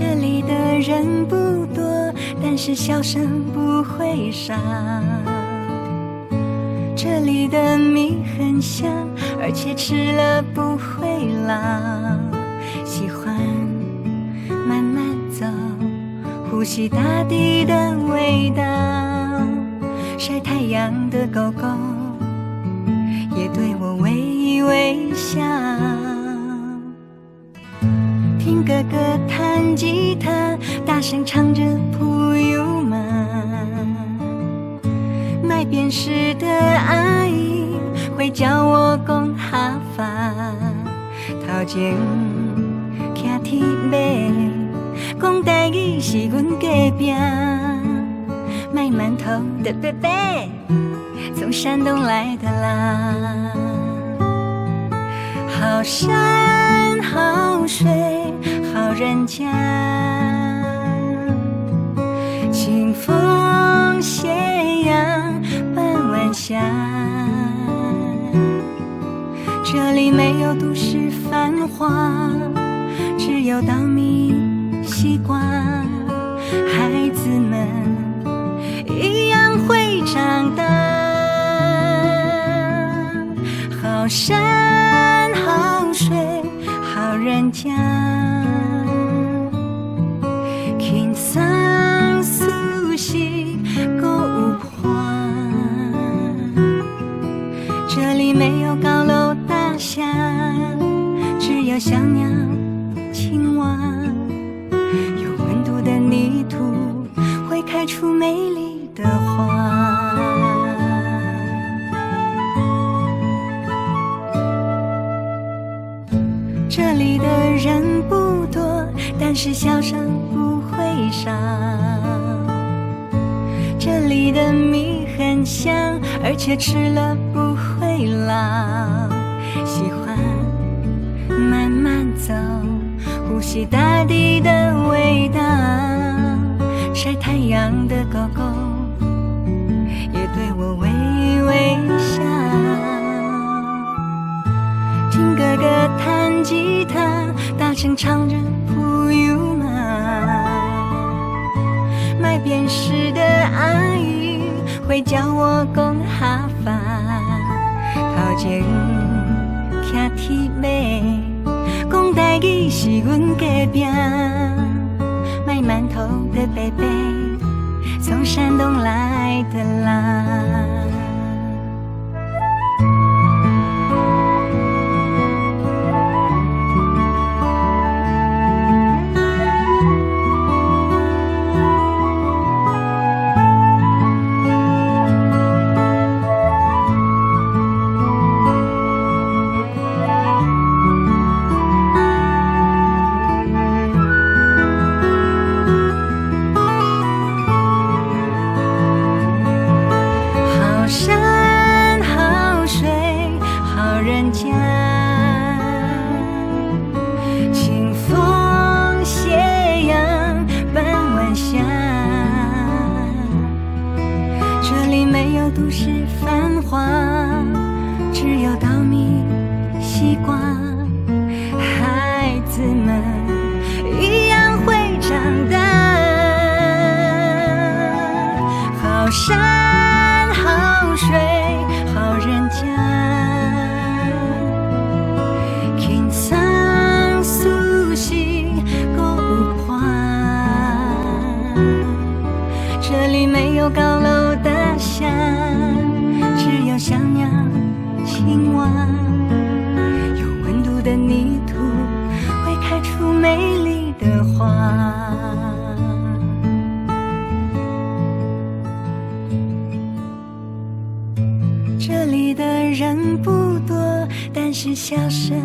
这里的人不多，但是笑声不会少。这里的米很香，而且吃了不会老。喜欢慢慢走，呼吸大地的味道。晒太阳的狗狗也对我微微笑。听哥哥弹吉他，大声唱着普悠玛。卖便士的阿姨会教我讲哈法。头前徛铁马，讲台语是阮隔壁。卖馒头的伯伯，从山东来的啦。好山好水好人家，清风斜阳半晚霞。这里没有都市繁华，只有稻米西瓜。孩子们一样会长大。好山好水好人家，轻松舒适还有伴。这里没有高楼大厦，只有小鸟青蛙。有温度的泥土会开出美丽的花。这里的人不多，但是笑声不会少。这里的米很香，而且吃了不会老。喜欢慢慢走，呼吸大地的味道。晒太阳的狗狗也对我微微笑。听哥哥弹吉他，大声唱着普悠玛。卖便士的阿姨会教我讲哈法。头前徛铁马，讲台语是阮隔壁。卖馒头的伯伯，从山东来的啦。都市繁华，只有稻米西瓜。孩子们一样会长大。好山好水好人家，轻松舒适还有伴。这里没有高楼大厦，只有小鸟青蛙。有温度的泥土会开出美丽的花。这里的人不多，但是笑声